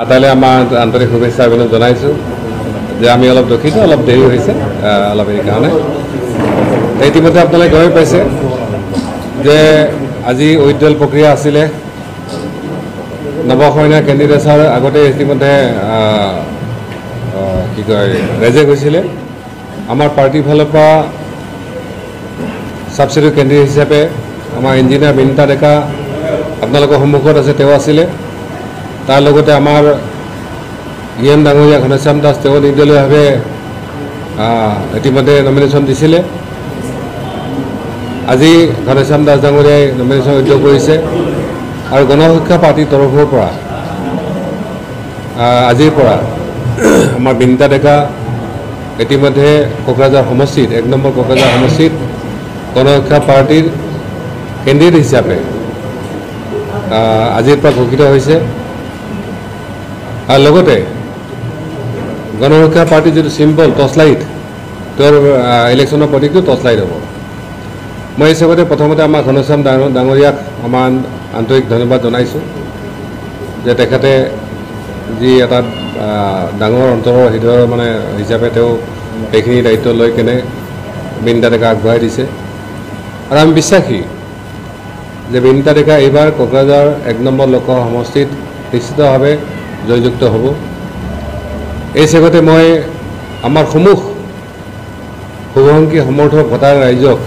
তাইলে আমাৰ আন্তৰিক শুভেচ্ছা অভিনন্দন জনাইছোঁ যে আমি অলপ দুখিত, অলপ দেৰি হৈছে অলপ এই কাৰণে। ইতিমধ্যে আপোনালোকে গমে পাইছে যে আজি উইথড্ৰল প্ৰক্ৰিয়া আছিলে। নৱসৈনিক কেণ্ডিডেটছৰ আগতে ইতিমধ্যে কি কয় ৰেজেক্ট হৈছিলে। আমাৰ পাৰ্টিৰ ফালৰ পৰা ছাবচিডিউট কেণ্ডিডেট হিচাপে আমাৰ ইঞ্জিনিয়াৰ বিনিতা ডেকা আপোনালোকৰ সন্মুখত আছে, তেওঁ আছিলে। তাৰ লগতে আমাৰ ইএন ডাঙৰীয়া ঘনশ্যাম দাস, তেওঁ নিৰ্দলীয়ভাৱে ইতিমধ্যে নমিনেশ্যন দিছিলে। আজি ঘনশ্যাম দাস ডাঙৰীয়াই নমিনেশ্যন উদ্যোগ কৰিছে আৰু গণশিক্ষা পাৰ্টিৰ তৰফৰ পৰা আজিৰ পৰা আমাৰ বিনিতা ডেকা ইতিমধ্যে কোকৰাঝাৰ সমষ্টিত 1 নম্বৰ কোকৰাঝাৰ সমষ্টিত গণশিক্ষা পাৰ্টিৰ কেণ্ডিডেট হিচাপে আজিৰ পৰা ঘোষিত হৈছে। আৰু লগতে গণশিক্ষা পাৰ্টিৰ যিটো চিম্বল টৰ্চলাইট, তেওঁৰ ইলেকশ্যনৰ প্ৰতীকটো টৰ্চলাইট হ'ব। মই এই হিচাপতে প্ৰথমতে আমাৰ ঘনশ্যাম ডাঙৰীয়াক আমাৰ আন্তৰিক ধন্যবাদ জনাইছোঁ যে তেখেতে যি এটা ডাঙৰ অন্তৰৰ হৃদয়ৰ মানে হিচাপে তেওঁ এইখিনি দায়িত্ব লৈ কেনে বিনিতা ডেকা আগবঢ়াই দিছে। আৰু আমি বিশ্বাসী যে বিনিতা ডেকা এইবাৰ কোকৰাঝাৰ 1 নম্বৰ লোকসভা সমষ্টিত নিশ্চিতভাৱে জয়যুক্ত হ'ব। এই চেগতে মই আমাৰ শুভাকাংক্ষী সমৰ্থক ভোটাৰ ৰাইজক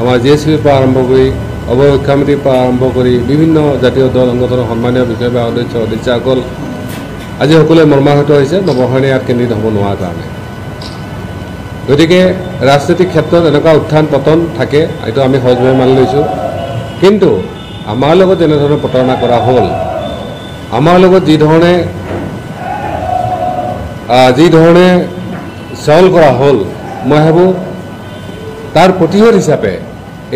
আমাৰ GSPৰ পৰা আৰম্ভ কৰি অৱশিক্ষা সমিতিৰ পৰা আৰম্ভ কৰি বিভিন্ন জাতীয় দল সংগঠনৰ সন্মানীয় বিষয় বা সদস্যসকল আজি সকলোৱে মৰ্মাহত হৈছে নৱসৈনিক কেণ্ডিডেট হ'ব নোৱাৰাৰ কাৰণে। গতিকে ৰাজনৈতিক ক্ষেত্ৰত এনেকুৱা উত্থান পতন থাকে, এইটো আমি সহজভাৱে মানি লৈছোঁ। কিন্তু আমাৰ লগত যেনেধৰণে প্ৰতাৰণা কৰা হ'ল, আমাৰ লগত যি ধৰণে চাউল কৰা হ'ল, মই ভাবোঁ তাৰ প্ৰতিশোধ হিচাপে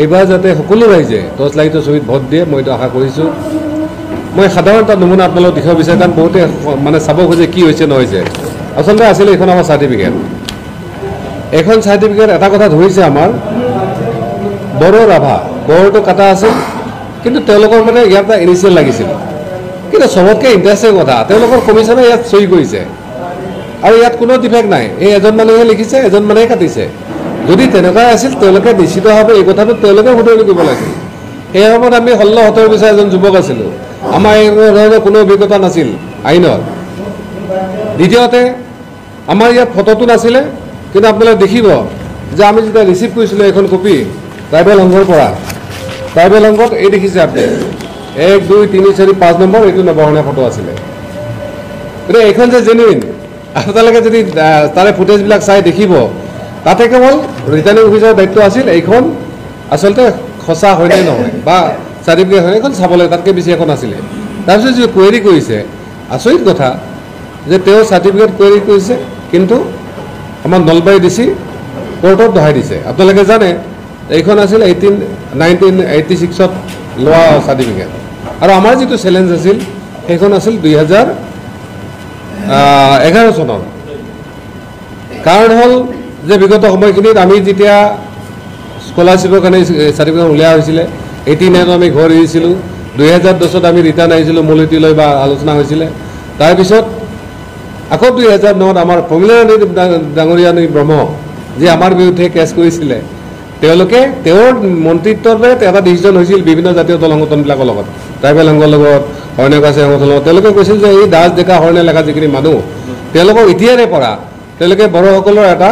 এইবাৰ যাতে সকলো ৰাইজে টৰ্চ লাইটৰ ছবিত ভোট দিয়ে, মই এইটো আশা কৰিছোঁ। মই সাধাৰণ এটা নমুনা আপোনালোকক দেখাব বিচাৰোঁ, কাৰণ বহুতে মানে চাব খোজে কি হৈছে নহৈছে। আচলতে আছিলে এইখন আমাৰ চাৰ্টিফিকেট। এইখন চাৰ্টিফিকেট এটা কথা ধৰিছে, আমাৰ বড়ো ৰাভা বড়োটো কাটা আছিল, কিন্তু তেওঁলোকৰ মানে ইয়াত এটা ইনিচিয়েল লাগিছিল। কিন্তু চবতকৈ ইণ্টাৰেষ্টিং কথা, তেওঁলোকৰ কমিশ্যনে ইয়াত চহী কৰিছে আৰু ইয়াত কোনো ডিফেক্ট নাই। এই এজন মানুহে লিখিছে, এজন মানুহে কাটিছে। যদি তেনেকুৱাই আছিল, তেওঁলোকে নিশ্চিতভাৱে এই কথাটো তেওঁলোকে শুধৰণি কৰিব লাগিছিল। সেই সময়ত আমি 16-17 বছৰ এজন যুৱক আছিলোঁ, আমাৰ এই ধৰণৰ কোনো অভিজ্ঞতা নাছিল আইনত। দ্বিতীয়তে আমাৰ ইয়াত ফটোটো নাছিলে, কিন্তু আপোনালোকে দেখিব যে আমি যেতিয়া ৰিচিভ কৰিছিলোঁ এখন কপি ট্ৰাইবেল সংঘৰ পৰা, ট্ৰাইবেল সংঘত এই দেখিছে আপুনি 1, 2, 3, 4, 5 নম্বৰ এইটো নৱসৈনিক ফটো আছিলে। গতিকে এইখন যে জেনুইন, আপোনালোকে যদি তাৰে ফুটেজবিলাক চাই দেখিব, তাতে কেৱল ৰিটাৰ্ণিং অফিচাৰৰ দায়িত্ব আছিল এইখন আচলতে সঁচা হয় নে নহয় বা চাৰ্টিফিকেট হয় এইখন চাবলৈ, তাতকৈ বেছি এখন আছিলে। তাৰপিছত যি কুৱেৰি কৰিছে, আচৰিত কথা যে তেওঁ চাৰ্টিফিকেট কুৱেৰি কৰিছে, কিন্তু আমাৰ নলবাৰী DC কোৰ্টত দহাই দিছে। আপোনালোকে জানে এইখন আছিল 1986ত লোৱা চাৰ্টিফিকেট, আৰু আমাৰ যিটো চেলেঞ্জ আছিল সেইখন আছিল 2011 চনৰ। কাৰণ হ'ল যে বিগত সময়খিনিত আমি যেতিয়া স্কলাৰশ্বিপৰ কাৰণে চাৰ্টিফিকেট উলিওৱা হৈছিলে, 89ত আমি ঘৰ এৰিছিলোঁ, 2010ত আমি ৰিটাৰ্ণ আহিছিলোঁ মূলনীতি লৈ বা আলোচনা হৈছিলে। তাৰপিছত আকৌ 2009ত আমাৰ প্ৰমীলাৰাণী ডাঙৰীয়ানী ব্ৰহ্ম যি আমাৰ বিৰুদ্ধে কেছ কৰিছিলে, তেওঁলোকে তেওঁৰ মন্ত্ৰিত্বতে এটা ডিচিশ্যন হৈছিল বিভিন্ন জাতীয় দল সংগঠনবিলাকৰ লগত, ট্ৰাইবেল সংঘৰ লগত, শৰণীয়াবাসী সংগঠনৰ লগত। তেওঁলোকে কৈছিল যে এই দাস ডেকা শৰণীয়া লেখা যিখিনি মানুহ, তেওঁলোকক এতিয়াৰে পৰা তেওঁলোকে বড়োসকলৰ এটা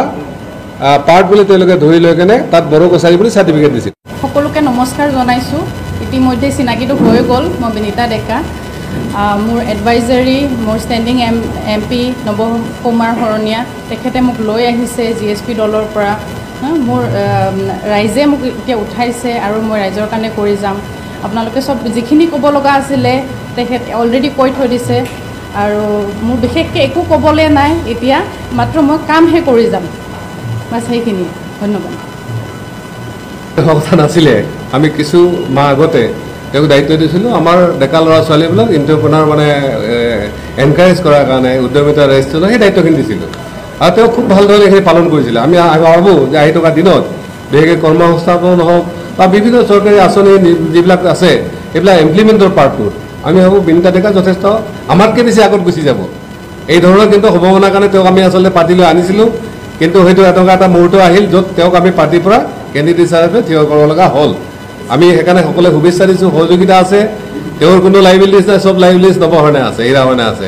পাৰ্ট বুলি তেওঁলোকে ধৰি লৈ কেনে তাত বড়ো কছাৰী বুলি চাৰ্টিফিকেট দিছিল। সকলোকে নমস্কাৰ জনাইছোঁ। ইতিমধ্যে চিনাকিটো হৈ গ'ল, মই বিনিতা ডেকা। মোৰ এডভাইজাৰী, মোৰ ষ্টেণ্ডিং MP নৱ কুমাৰ শৰণীয়া, তেখেতে মোক লৈ আহিছে GSP দলৰ পৰা। মোৰ ৰাইজে মোক এতিয়া উঠাইছে আৰু মই ৰাইজৰ কাৰণে কৰি যাম। আপোনালোকে চব যিখিনি ক'ব লগা আছিলে তেখেতে অলৰেডি কৈ থৈ দিছে, আৰু মোৰ বিশেষকৈ একো ক'বলৈ নাই এতিয়া, মাত্ৰ মই কামহে কৰি যাম, বাছ সেইখিনি। ধন্যবাদ। কথা নাছিলে, আমি কিছু মাহ আগতে তেওঁক দায়িত্ব দিছিলোঁ আমাৰ ডেকা ল'ৰা ছোৱালীবিলাক এণ্টাৰপ্ৰেনাৰ মানে এনকাৰেজ কৰাৰ কাৰণে, উদ্যমিতা ৰেজিষ্ট্ৰেশ্যন সেই দায়িত্বখিনি দিছিলোঁ, আৰু তেওঁ খুব ভালদৰে সেই পালন কৰিছিলে। আমি ভাবোঁ যে আহি থকা দিনত বিশেষকৈ কৰ্মসংস্থাপন হওক বা বিভিন্ন চৰকাৰী আঁচনি যিবিলাক আছে এইবিলাক ইমপ্লিমেণ্টৰ পাৰ্টটোত আমি ভাবোঁ বিনীতা ডেকা যথেষ্ট আমাতকৈ বেছি আগত গুচি যাব। এই ধৰণৰ কিন্তু সম্ভাৱনাৰ কাৰণে তেওঁক আমি আচলতে পাৰ্টিলৈ আনিছিলোঁ, কিন্তু হয়তো এনেকুৱা এটা মুহূৰ্ত আহিল য'ত তেওঁক আমি পাৰ্টিৰ পৰা কেণ্ডিডেট হিচাপে থিয় কৰিব লগা হ'ল। আমি সেইকাৰণে সকলোৱে শুভেচ্ছা দিছোঁ, সহযোগিতা আছে। তেওঁৰ কোনো লাইবিলিটিছ নাই, চব লাইবিলিটিছ নৱহৰণে আছে, হীৰাহৰণে আছে।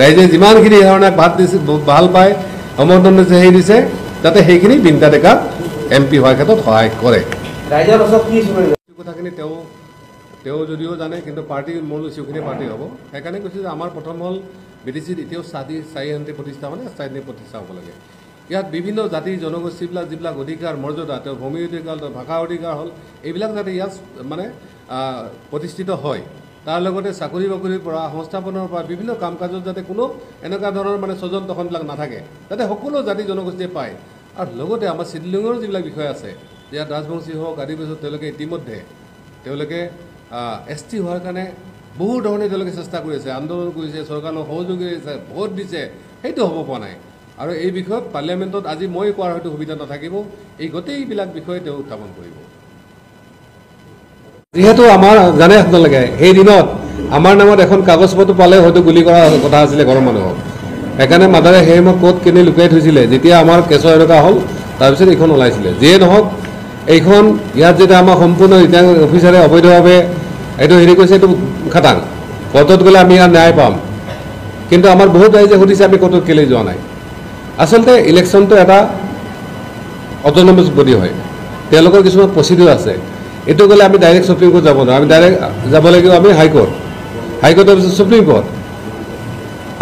ৰাইজে যিমানখিনি হীৰাহৰণক ভাত দিছে, ভাল পায়, সমৰ্থন দিছে, সেই দিছে, যাতে সেইখিনি বিনীতা ডেকাক MP হোৱাৰ ক্ষেত্ৰত সহায় কৰে। ৰাইজৰ ওচৰত কি কথাখিনি তেওঁ যদিও জানে, কিন্তু পাৰ্টীৰ মূল ইছ্যুখিনি পাৰ্টি হ'ব। সেইকাৰণে কৈছোঁ যে আমাৰ প্ৰথম হ'ল BTCত এতিয়াও স্থায়ী শান্তি প্ৰতিষ্ঠা মানে স্থায়ী প্ৰতিষ্ঠা হ'ব লাগে। ইয়াত বিভিন্ন জাতি জনগোষ্ঠীবিলাক যিবিলাক অধিকাৰ মৰ্যাদা, তেওঁৰ ভূমি অধিকাৰ, তেওঁৰ ভাষা অধিকাৰ হ'ল, এইবিলাক যাতে ইয়াত মানে প্ৰতিষ্ঠিত হয়। তাৰ লগতে চাকৰি বাকৰিৰ পৰা, সংস্থাপনৰ পৰা, বিভিন্ন কাম কাজত যাতে কোনো এনেকুৱা ধৰণৰ মানে স্বজন তখনবিলাক নাথাকে, যাতে সকলো জাতি জনগোষ্ঠীয়ে পায়। আৰু লগতে আমাৰ চিডলিঙৰ যিবিলাক বিষয় আছে, ইয়াত ৰাজবংশী হওক, আদিবাসী, তেওঁলোকে ইতিমধ্যে ST হোৱাৰ কাৰণে বহু ধৰণে তেওঁলোকে চেষ্টা কৰিছে, আন্দোলন কৰিছে, চৰকাৰৰ সহযোগী কৰিছে, ভোট দিছে, সেইটো হ'ব পৰা নাই। আৰু এই বিষয়ত পাৰ্লিয়ামেণ্টত আজি মই কোৱাৰ হয়তো সুবিধা নাথাকিব, এই গোটেইবিলাক বিষয়ে তেওঁ উত্থাপন কৰিব। যিহেতু আমাৰ জানে আপোনালোকে, সেই দিনত আমাৰ নামত এখন কাগজ পত্ৰ পালে হয়তো গুলি কৰা কথা আছিলে ঘৰৰ মানুহক। সেইকাৰণে মাদাৰে সেই মোক ক'ত কেনে লুকাই থৈছিলে। যেতিয়া আমাৰ কেছৰ এনেকুৱা হ'ল, তাৰপিছত এইখন ওলাইছিলে। যিয়ে নহওক, এইখন ইয়াত যেতিয়া আমাৰ সম্পূৰ্ণ ৰিটাৰ্ণ অফিচাৰে অবৈধভাৱে এইটো হেৰি কৰিছে, এইটো খাটাং। কোৰ্টত গ'লে আমি ইয়াত ন্যায় পাম, কিন্তু আমাৰ বহুত ৰাইজে সুধিছে আমি কোৰ্টত কেলৈ যোৱা নাই। আচলতে ইলেকশ্যনটো এটা অট'নমাছ বডি হয়, তেওঁলোকৰ কিছুমান প্ৰচিডিউৰ আছে। এইটো গ'লে আমি ডাইৰেক্ট সুপ্ৰিম কোৰ্ট যাব নোৱাৰোঁ, আমি ডাইৰেক্ট যাব লাগিব আমি হাইকোৰ্ট, হাইকোৰ্টৰ পিছত সুপ্ৰিম কোৰ্ট।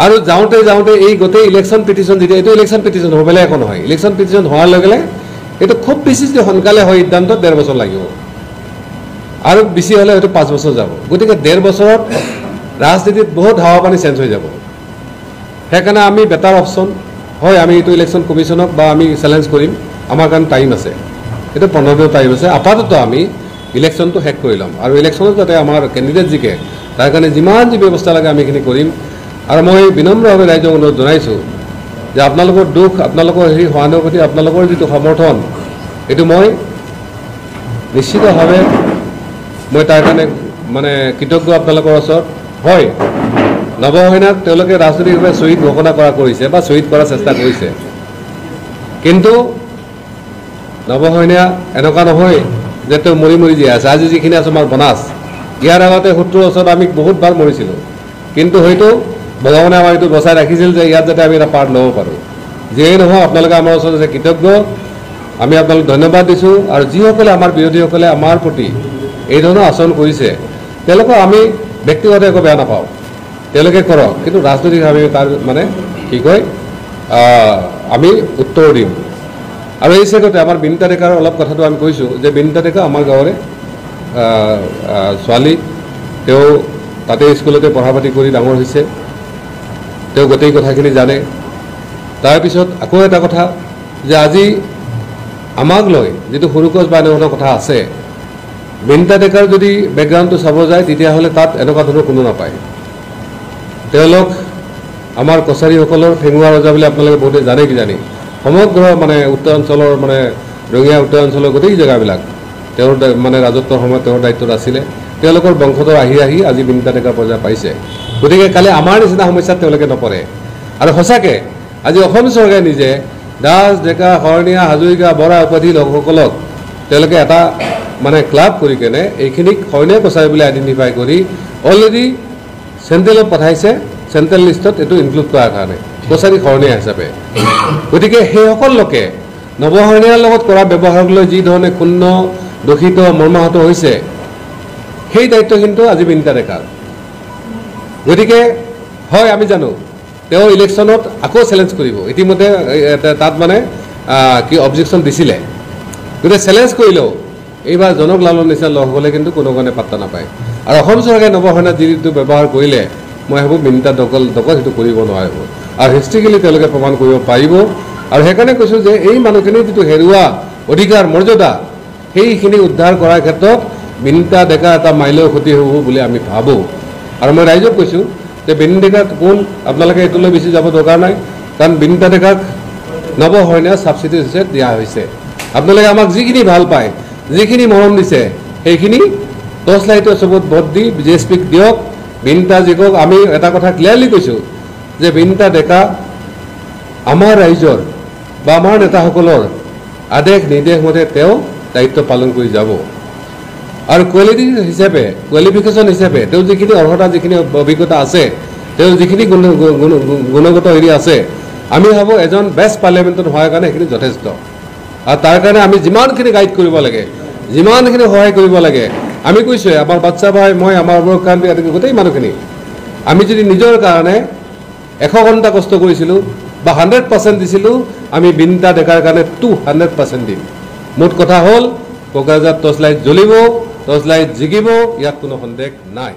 আৰু যাওঁতে এই গোটেই ইলেকশ্যন পিটিশ্যন, যেতিয়া এইটো ইলেকশ্যন পিটিশ্যন হ'ব, বেলেগ একো নহয়। ইলেকশ্যন পিটিশ্যন হোৱাৰ লগে লগে এইটো খুব বেছি যদি সোনকালে হয়, সিদ্ধান্তত 1.5 বছৰ লাগিব, আৰু বেছি হ'লে হয়তো 5 বছৰ যাব। গতিকে 1.5 বছৰত ৰাজনীতিত বহুত হাৱা পানী চেঞ্জ হৈ যাব। সেইকাৰণে আমি বেটাৰ অপশ্যন হয়, আমি এইটো ইলেকশ্যন কমিশ্যনক বা আমি চেলেঞ্জ কৰিম। আমাৰ কাৰণে টাইম আছে, এইটো 15 দিনৰ টাইম আছে। আপাতত আমি ইলেকশ্যনটো শেষ কৰি ল'ম, আৰু ইলেকশ্যনত যাতে আমাৰ কেণ্ডিডেট জিকে তাৰ কাৰণে যিমান যি ব্যৱস্থা লাগে আমি এইখিনি কৰিম। আৰু মই বিনম্ৰভাৱে ৰাইজক অনুৰোধ জনাইছোঁ যে আপোনালোকৰ দুখ, আপোনালোকৰ সেই সহানুভূতি, আপোনালোকৰ যিটো সমৰ্থন, এইটো মই নিশ্চিতভাৱে মই তাৰ কাৰণে মানে কৃতজ্ঞ আপোনালোকৰ ওচৰত। হয়, নৱসেনাক তেওঁলোকে ৰাজনৈতিকভাৱে শ্বহীদ ঘোষণা কৰিছে বা শ্বহীদ কৰাৰ চেষ্টা কৰিছে, কিন্তু নৱসেনা এনেকুৱা নহয় যে তেওঁ মৰি জীয়াই আছে। আজি যিখিনি আছে আমাৰ বনাছ, ইয়াৰ আগতে 70 বছৰত আমি বহুতবাৰ মৰিছিলোঁ, কিন্তু হয়তো ভগৱানে আমাৰ এইটো বচাই ৰাখিছিল যে ইয়াত যাতে আমি এটা পাৰ্ট ল'ব পাৰোঁ। যিয়েই নহয়, আপোনালোকে আমাৰ ওচৰত আছে কৃতজ্ঞ, আমি আপোনালোক ধন্যবাদ দিছোঁ। আৰু যিসকলে আমাৰ বিৰোধীসকলে আমাৰ প্ৰতি এই ধৰণৰ আচৰণ কৰিছে, তেওঁলোকক আমি ব্যক্তিগত একো বেয়া নাপাওঁ, তেওঁলোকে কৰক, কিন্তু ৰাজনৈতিকভাৱে তাৰ মানে কি কয় আমি উত্তৰ দিম। আৰু এই চেগতে আমাৰ বিনীতা ডেকাৰ অলপ কথাটো আমি কৈছোঁ যে বিনীতা ডেকা আমাৰ গাঁৱৰে ছোৱালী, তেওঁ তাতে স্কুলতে পঢ়া পাতি কৰি ডাঙৰ হৈছে, তেওঁ গোটেই কথাখিনি জানে। তাৰপিছত আকৌ এটা কথা যে আজি আমাক লৈ যিটো সৰুকচ বা এনেধৰণৰ কথা আছে, বিনীতা ডেকাৰ যদি বেকগ্ৰাউণ্ডটো চাব যায়, তেতিয়াহ'লে তাত এনেকুৱা ধৰণৰ কোনো নাপায়। তেওঁলোক আমাৰ কছাৰীসকলৰ ঠেঙুৱা ৰজা বুলি আপোনালোকে বহুতে জানে কিজানি। সমগ্ৰ মানে উত্তৰ অঞ্চলৰ মানে ৰঙিয়া উত্তৰ অঞ্চলৰ গোটেই জেগাবিলাক তেওঁৰ মানে ৰাজত্বৰ সময়ত তেওঁৰ দায়িত্বত আছিলে। তেওঁলোকৰ বংশধৰ আহি আজি বিনীতা ডেকাৰ পৰ্যায় পাইছে। গতিকে কালি আমাৰ নিচিনা সমস্যাত তেওঁলোকে নপৰে। আৰু সঁচাকৈ আজি অসম চৰকাৰে নিজে দাস, ডেকা, শৰণীয়া, হাজৰিকা, বৰা উপাধি লোকসকলক তেওঁলোকে এটা মানে ক্লাব কৰি কেনে এইখিনিক শৰণীয়া কছাৰী বুলি আইডেণ্টিফাই কৰি অলৰেডি চেণ্ট্ৰেলত পঠাইছে, চেণ্ট্ৰেল লিষ্টত এইটো ইনক্লুড কৰাৰ কাৰণে কছাৰী শৰণীয়া হিচাপে। গতিকে সেইসকল লোকে নৱশৰণীয়াৰ লগত কৰা ব্যৱহাৰক লৈ যি ধৰণে ক্ষুণ্ণ, দূষিত, মৰ্মাহত হৈছে, সেই দায়িত্বখিনিটো আজি বিনীতা ডেকাৰ। গতিকে হয়, আমি জানো তেওঁ ইলেকশ্যনত আকৌ চেলেঞ্জ কৰিব, ইতিমধ্যে তাত মানে কি অবজেকশ্যন দিছিলে। গতিকে চেলেঞ্জ কৰিলেও এইবাৰ জনক লালৰ নিচিনা লোকসকলে কিন্তু কোনো কাৰণে পাত্তা নাপায়। আৰু অসম চৰকাৰে নৱসেনাত যিটো ব্যৱহাৰ কৰিলে, মই ভাবোঁ বিনীতা ডেকাৰ সেইটো কৰিব নোৱাৰিব, আৰু হিষ্ট্ৰিকেলি তেওঁলোকে প্ৰমাণ কৰিব পাৰিব। আৰু সেইকাৰণে কৈছোঁ যে এই মানুহখিনিৰ যিটো হেৰুৱা অধিকাৰ মৰ্যাদা, সেইখিনি উদ্ধাৰ কৰাৰ ক্ষেত্ৰত বিনীতা ডেকা এটা মাইলৰ ক্ষতি হ'ব বুলি আমি ভাবোঁ। আৰু মই ৰাইজক কৈছোঁ যে বিনীতা ডেকা কোন, আপোনালোকে এইটোলৈ বেছি যাব দৰকাৰ নাই, কাৰণ বিনীতা ডেকাক নৱসেনা ছাবচিডি হিচাপে দিয়া হৈছে। আপোনালোকে আমাক যিখিনি ভাল পায়, যিখিনি মৰম দিছে, সেইখিনি 10 লাইটৰ চবত ভোট দি JSPক দিয়ক, বিনীতা জিকক আমি এটা কথা ক্লিয়াৰলি কৈছোঁ যে বিনীতা ডেকা আমাৰ ৰাইজৰ বা আমাৰ নেতাসকলৰ আদেশ নিৰ্দেশ মতে তেওঁ দায়িত্ব পালন কৰি যাব আৰু কোৱালিফিকেশ্যন হিচাপে তেওঁ যিখিনি অৰ্হতা যিখিনি অভিজ্ঞতা আছে তেওঁ যিখিনি গুণগত হেৰি আছে আমি ভাবোঁ এজন বেষ্ট পাৰ্লিয়ামেণ্টত হোৱাৰ কাৰণে সেইখিনি যথেষ্ট আৰু তাৰ কাৰণে আমি যিমানখিনি গাইড কৰিব লাগে যিমানখিনি সহায় কৰিব লাগে আমি কৈছোঁ আমাৰ বাচ্চা ভাই মই আমাৰ গোটেই মানুহখিনি আমি যদি নিজৰ কাৰণে 100 ঘণ্টা কষ্ট কৰিছিলোঁ বা 100% দিছিলোঁ আমি বিনীতা ডেকাৰ কাৰণে 200% দিম মোট কথা হ'ল কোকৰাঝাৰত টৰ্চ লাইট জ্বলিব টৰ্চ লাইট জিকিব ইয়াত কোনো সন্দেহ নাই